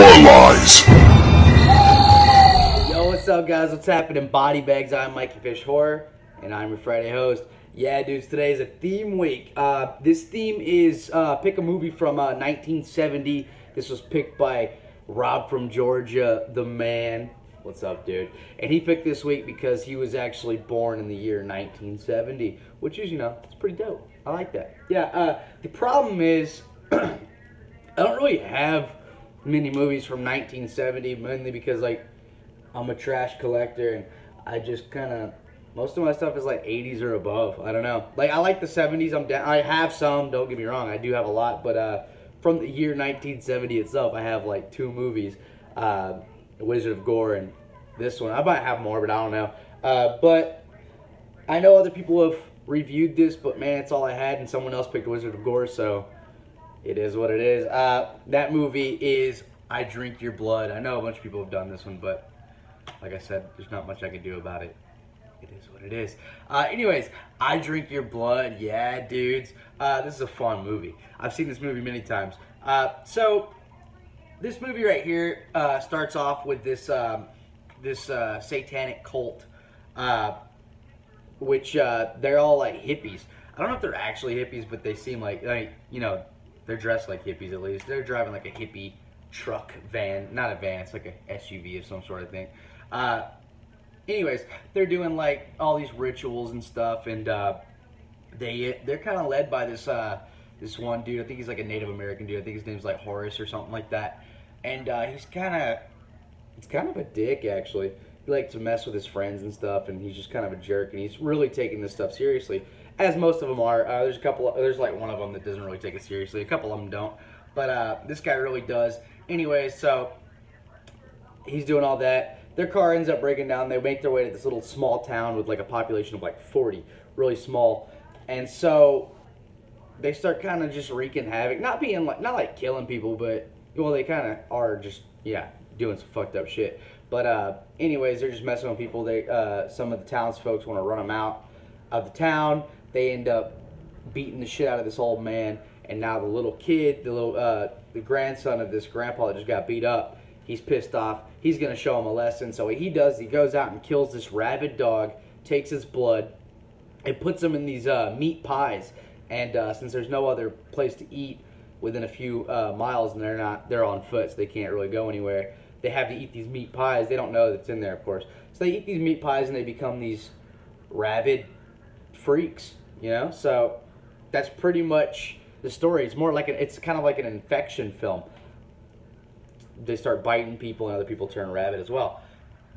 Horror Lies. Yo, what's up, guys? What's happening? Body bags. I'm MikeyFish Horror, and I'm your Friday host. Yeah, dudes, today is a theme week. This theme is pick a movie from 1970. This was picked by Rob from Georgia, the man. What's up, dude? And he picked this week because he was actually born in the year 1970, which is, you know, it's pretty dope. I like that. Yeah, the problem is I don't really have many movies from 1970, mainly because, like, I'm a trash collector, and I just kind of, most of my stuff is, like, 80s or above. I don't know. Like, I like the 70s. I have some, don't get me wrong. I do have a lot, but from the year 1970 itself, I have, like, 2 movies. Wizard of Gore and this one. I might have more, but I don't know. But I know other people have reviewed this, but man, it's all I had, and someone else picked Wizard of Gore, so it is what it is. That movie is I Drink Your Blood. I know a bunch of people have done this one, but like I said, there's not much I can do about it. It is what it is. Anyways, I Drink Your Blood. Yeah, dudes. This is a fun movie. I've seen this movie many times. So this movie right here starts off with this satanic cult, which they're all like hippies. I don't know if they're actually hippies, but they seem like you know, they're dressed like hippies at least. They're driving like a hippie truck van, not a van, it's like a SUV of some sort, I think. Anyways, they're doing like all these rituals and stuff, and they're kind of led by this this one dude. I think he's like a Native American dude. I think his name's like Horace or something like that. And he's kind of a dick, actually. He likes to mess with his friends and stuff, and he's just kind of a jerk, and he's really taking this stuff seriously, as most of them are. There's like one of them that doesn't really take it seriously. A couple of them don't, but this guy really does. Anyway, so he's doing all that. Their car ends up breaking down. They make their way to this little small town with like a population of like 40, really small, and so they start kind of just wreaking havoc. Not like killing people, but well, they kind of are just, yeah, doing some fucked up shit. But anyways, they're just messing with people. Some of the townsfolk want to run them out of the town. They end up beating the shit out of this old man, and now the little kid, the grandson of this grandpa that just got beat up, he's pissed off. He's gonna show him a lesson. So what he does, he goes out and kills this rabid dog, takes his blood, and puts him in these meat pies. And since there's no other place to eat within a few miles, and they're on foot, so they can't really go anywhere, they have to eat these meat pies. They don't know that's in there, of course. So they eat these meat pies, and they become these rabid freaks, you know? So that's pretty much the story. It's more like it's kind of like an infection film. They start biting people, and other people turn rabid as well.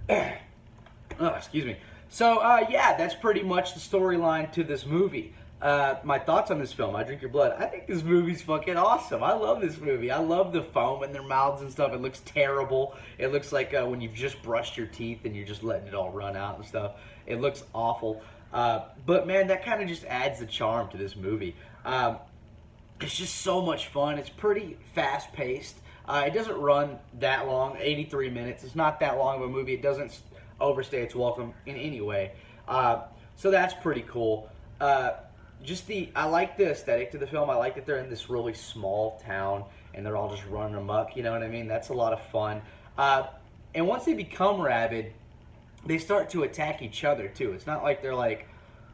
Oh, excuse me. So yeah, that's pretty much the storyline to this movie. My thoughts on this film, I Drink Your Blood. I think this movie's fucking awesome. I love this movie. I love the foam in their mouths and stuff. It looks terrible. It looks like when you've just brushed your teeth and you're just letting it all run out and stuff. It looks awful. But man, that kind of just adds the charm to this movie. It's just so much fun. It's pretty fast-paced. It doesn't run that long, 83 minutes. It's not that long of a movie. It doesn't overstay its welcome in any way. So that's pretty cool. I like the aesthetic to the film. I like that they're in this really small town and they're all just running amok, you know what I mean? That's a lot of fun. And once they become rabid, they start to attack each other too. It's not like they're like,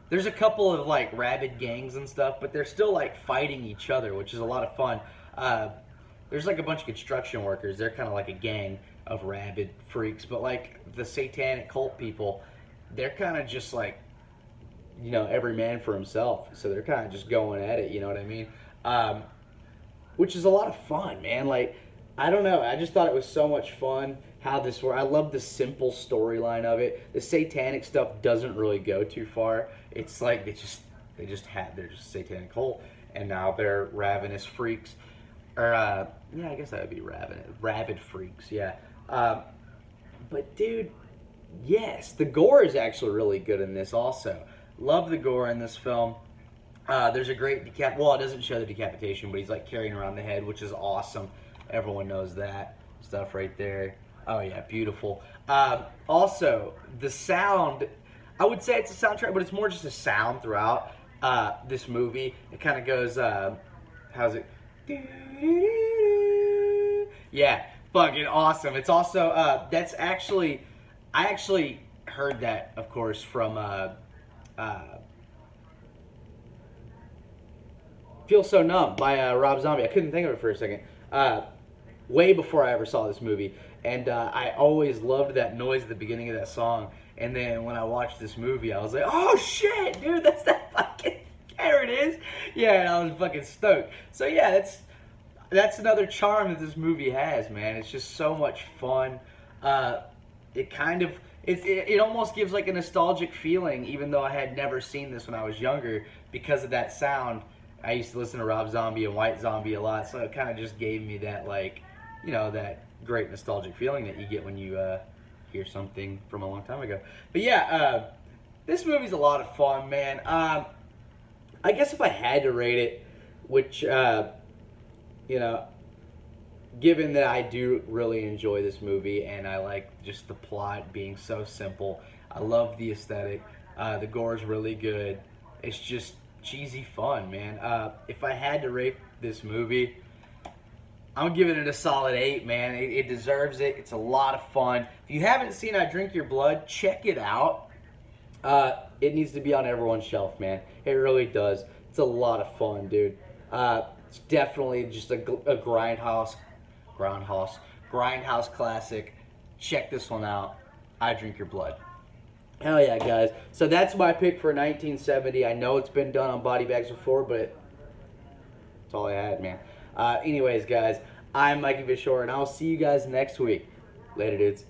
there's a couple of like rabid gangs and stuff, but they're still like fighting each other, which is a lot of fun. There's like a bunch of construction workers. They're kind of like a gang of rabid freaks, but like the satanic cult people, they're kind of just like, you know, every man for himself. So they're kind of just going at it, you know what I mean? Which is a lot of fun, man. Like, I don't know. I just thought it was so much fun how this worked. I love the simple storyline of it. The satanic stuff doesn't really go too far. It's like they're just satanic cult, and now they're ravenous freaks. Or, yeah, I guess that would be rabid freaks, yeah. But dude, yes, the gore is actually really good in this also. Love the gore in this film. There's a great well, it doesn't show the decapitation, but he's like carrying around the head, which is awesome. Everyone knows that stuff right there. Oh yeah, beautiful. Also, the sound, I would say it's a soundtrack, but it's more just a sound throughout this movie. It kind of goes, how's it? Yeah, fucking awesome. It's also that's actually I actually heard that, of course, from Feel So Numb by Rob Zombie. I couldn't think of it for a second. Way before I ever saw this movie. And I always loved that noise at the beginning of that song. And then when I watched this movie, I was like, oh shit, dude, that's that fucking, there it is. Yeah, and I was fucking stoked. So yeah, that's another charm that this movie has, man. It's just so much fun. It kind of, it almost gives like a nostalgic feeling, even though I had never seen this when I was younger, because of that sound. I used to listen to Rob Zombie and White Zombie a lot, so it kind of just gave me that, like, you know, that great nostalgic feeling that you get when you hear something from a long time ago. But yeah, this movie's a lot of fun, man. I guess if I had to rate it, which, you know, given that I do really enjoy this movie and I like just the plot being so simple, I love the aesthetic, the gore's really good, it's just cheesy fun, man. If I had to rate this movie, I'm giving it a solid 8, man. It deserves it. It's a lot of fun. If you haven't seen I Drink Your Blood, check it out. It needs to be on everyone's shelf, man. It really does. It's a lot of fun, dude. It's definitely just a grindhouse classic. Check this one out. I Drink Your Blood. Hell yeah, guys. So that's my pick for 1970. I know it's been done on body bags before, but that's all I had, man. Anyways, guys, I'm MikeyFish, and I'll see you guys next week. Later, dudes.